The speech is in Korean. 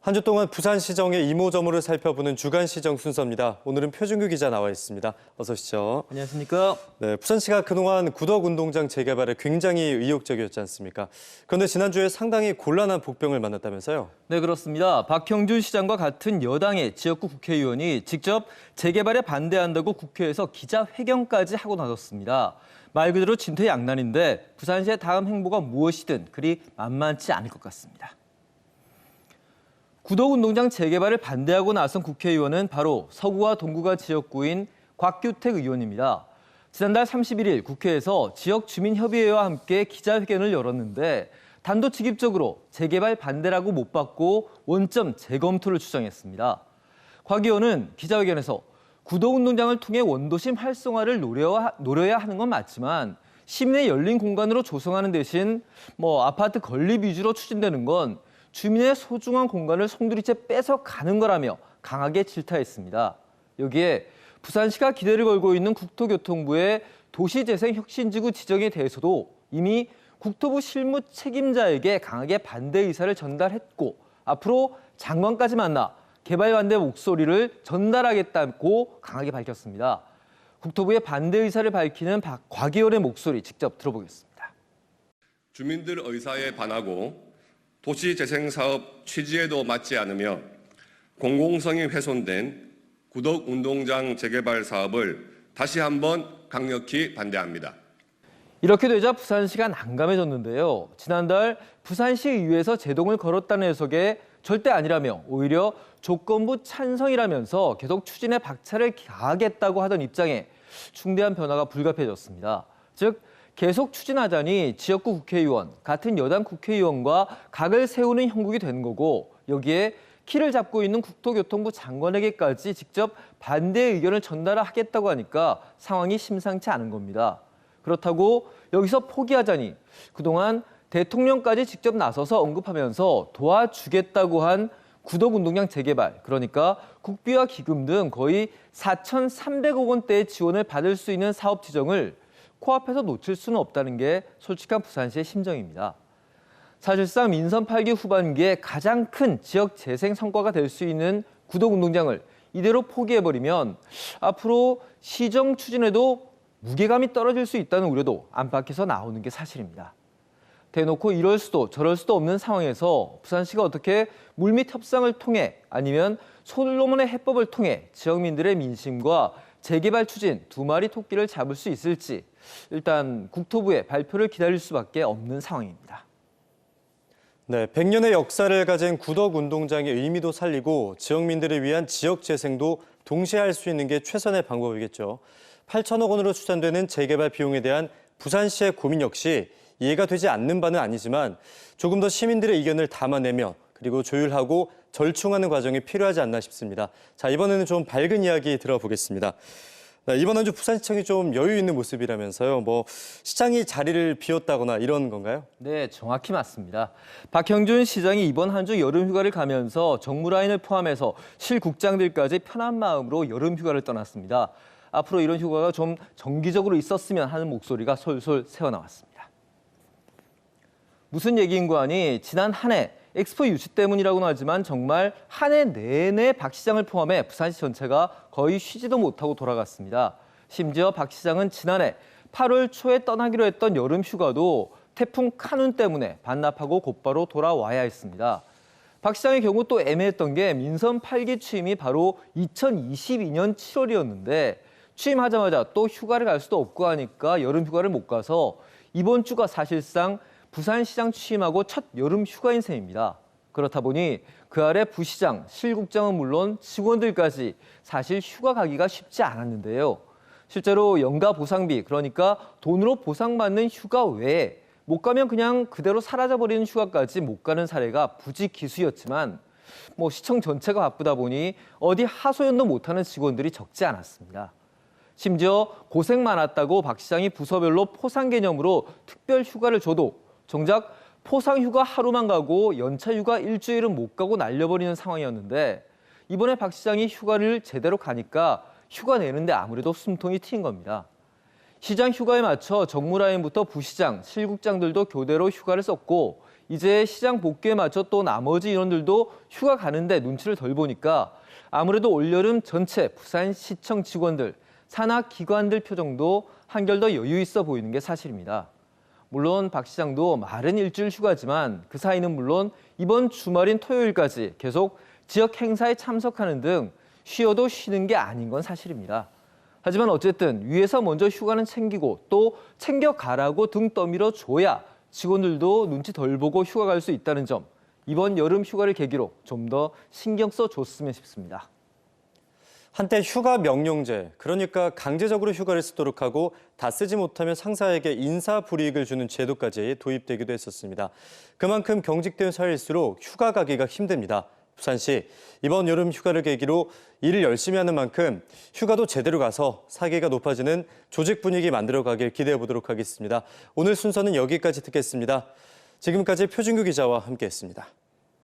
한 주 동안 부산시정의 이모저모를 살펴보는 주간시정 순서입니다. 오늘은 표준규 기자 나와 있습니다. 어서 오시죠. 안녕하십니까. 네, 부산시가 그동안 구덕운동장 재개발에 굉장히 의욕적이었지 않습니까? 그런데 지난주에 상당히 곤란한 복병을 만났다면서요? 네, 그렇습니다. 박형준 시장과 같은 여당의 지역구 국회의원이 직접 재개발에 반대한다고 국회에서 기자회견까지 하고 나섰습니다. 말 그대로 진퇴양난인데 부산시의 다음 행보가 무엇이든 그리 만만치 않을 것 같습니다. 구덕운동장 재개발을 반대하고 나선 국회의원은 바로 서구와 동구가 지역구인 곽규택 의원입니다. 지난달 31일 국회에서 지역주민협의회와 함께 기자회견을 열었는데 단도직입적으로 재개발 반대라고 못 받고 원점 재검토를 주장했습니다. 곽 의원은 기자회견에서 구덕운동장을 통해 원도심 활성화를 노려야 하는 건 맞지만 시민의 열린 공간으로 조성하는 대신 아파트 건립 위주로 추진되는 건 주민의 소중한 공간을 송두리째 뺏어가는 거라며 강하게 질타했습니다. 여기에 부산시가 기대를 걸고 있는 국토교통부의 도시재생혁신지구 지정에 대해서도 이미 국토부 실무 책임자에게 강하게 반대 의사를 전달했고 앞으로 장관까지 만나 개발 반대 목소리를 전달하겠다고 강하게 밝혔습니다. 국토부의 반대 의사를 밝히는 곽 의원의 목소리 직접 들어보겠습니다. 주민들 의사에 반하고 도시재생사업 취지에도 맞지 않으며 공공성이 훼손된 구덕운동장 재개발 사업을 다시 한번 강력히 반대합니다. 이렇게 되자 부산시가 난감해졌는데요. 지난달 부산시의회에서 제동을 걸었다는 해석에 절대 아니라며 오히려 조건부 찬성이라면서 계속 추진에 박차를 가하겠다고 하던 입장에 중대한 변화가 불가피해졌습니다. 즉 계속 추진하자니 지역구 국회의원, 같은 여당 국회의원과 각을 세우는 형국이 된 거고 여기에 키를 잡고 있는 국토교통부 장관에게까지 직접 반대의 의견을 전달하겠다고 하니까 상황이 심상치 않은 겁니다. 그렇다고 여기서 포기하자니 그동안 대통령까지 직접 나서서 언급하면서 도와주겠다고 한 구덕운동장 재개발, 그러니까 국비와 기금 등 거의 4,300억 원대의 지원을 받을 수 있는 사업 지정을 코앞에서 놓칠 수는 없다는 게 솔직한 부산시의 심정입니다. 사실상 민선 8기 후반기에 가장 큰 지역 재생 성과가 될 수 있는 구덕운동장을 이대로 포기해버리면 앞으로 시정 추진에도 무게감이 떨어질 수 있다는 우려도 안팎에서 나오는 게 사실입니다. 대놓고 이럴 수도 저럴 수도 없는 상황에서 부산시가 어떻게 물밑 협상을 통해 아니면 솔로몬의 해법을 통해 지역민들의 민심과 재개발 추진 두 마리 토끼를 잡을 수 있을지 일단 국토부의 발표를 기다릴 수밖에 없는 상황입니다. 네, 100년의 역사를 가진 구덕운동장의 의미도 살리고 지역민들을 위한 지역 재생도 동시에 할 수 있는 게 최선의 방법이겠죠. 8천억 원으로 추산되는 재개발 비용에 대한 부산시의 고민 역시 이해가 되지 않는 바는 아니지만 조금 더 시민들의 의견을 담아내며 그리고 조율하고 절충하는 과정이 필요하지 않나 싶습니다. 자, 이번에는 좀 밝은 이야기 들어보겠습니다. 네, 이번 한 주 부산시청이 좀 여유 있는 모습이라면서요. 시장이 자리를 비웠다거나 이런 건가요? 네, 정확히 맞습니다. 박형준 시장이 이번 한 주 여름 휴가를 가면서 정무라인을 포함해서 실국장들까지 편한 마음으로 여름 휴가를 떠났습니다. 앞으로 이런 휴가가 좀 정기적으로 있었으면 하는 목소리가 솔솔 새어나왔습니다. 무슨 얘기인고 하니 지난 한 해 엑스포 유치 때문이라고는 하지만 정말 한 해 내내 박 시장을 포함해 부산시 전체가 거의 쉬지도 못하고 돌아갔습니다. 심지어 박 시장은 지난해 8월 초에 떠나기로 했던 여름 휴가도 태풍 카눈 때문에 반납하고 곧바로 돌아와야 했습니다. 박 시장의 경우 또 애매했던 게 민선 8기 취임이 바로 2022년 7월이었는데 취임하자마자 또 휴가를 갈 수도 없고 하니까 여름 휴가를 못 가서 이번 주가 사실상 부산시장 취임하고 첫 여름 휴가인 셈입니다. 그렇다 보니 그 아래 부시장, 실국장은 물론 직원들까지 사실 휴가 가기가 쉽지 않았는데요. 실제로 연가 보상비, 그러니까 돈으로 보상받는 휴가 외에 못 가면 그냥 그대로 사라져버리는 휴가까지 못 가는 사례가 부지기수였지만 시청 전체가 바쁘다 보니 어디 하소연도 못하는 직원들이 적지 않았습니다. 심지어 고생 많았다고 박 시장이 부서별로 포상 개념으로 특별 휴가를 줘도 정작 포상 휴가 하루만 가고 연차 휴가 일주일은 못 가고 날려버리는 상황이었는데 이번에 박 시장이 휴가를 제대로 가니까 휴가 내는데 아무래도 숨통이 트인 겁니다. 시장 휴가에 맞춰 정무라인부터 부시장, 실국장들도 교대로 휴가를 썼고 이제 시장 복귀에 맞춰 또 나머지 인원들도 휴가 가는데 눈치를 덜 보니까 아무래도 올여름 전체 부산시청 직원들, 산하기관들 표정도 한결 더 여유 있어 보이는 게 사실입니다. 물론 박 시장도 말은 일주일 휴가지만 그 사이는 물론 이번 주말인 토요일까지 계속 지역 행사에 참석하는 등 쉬어도 쉬는 게 아닌 건 사실입니다. 하지만 어쨌든 위에서 먼저 휴가는 챙기고 또 챙겨가라고 등 떠밀어 줘야 직원들도 눈치 덜 보고 휴가 갈 수 있다는 점, 이번 여름 휴가를 계기로 좀 더 신경 써줬으면 싶습니다. 한때 휴가 명령제, 그러니까 강제적으로 휴가를 쓰도록 하고 다 쓰지 못하면 상사에게 인사불이익을 주는 제도까지 도입되기도 했었습니다. 그만큼 경직된 사회일수록 휴가 가기가 힘듭니다. 부산시 이번 여름 휴가를 계기로 일을 열심히 하는 만큼 휴가도 제대로 가서 사기가 높아지는 조직 분위기 만들어가길 기대해 보도록 하겠습니다. 오늘 순서는 여기까지 듣겠습니다. 지금까지 표준규 기자와 함께했습니다.